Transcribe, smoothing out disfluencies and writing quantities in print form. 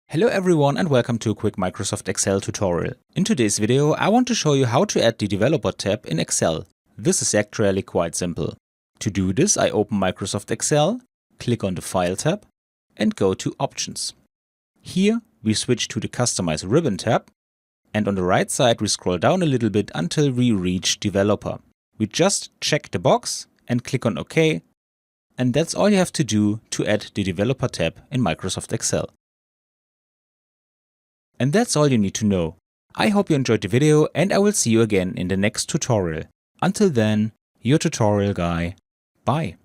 Hello everyone and welcome to a quick Microsoft Excel tutorial. In today's video I want to show you how to add the Developer tab in Excel. This is actually quite simple. To do this I open Microsoft Excel, click on the File tab and go to Options. Here we switch to the Customize Ribbon tab and on the right side we scroll down a little bit until we reach Developer. We just check the box and click on OK, and that's all you have to do to add the Developer tab in Microsoft Excel. And that's all you need to know. I hope you enjoyed the video and I will see you again in the next tutorial. Until then, your tutorial guy. Bye.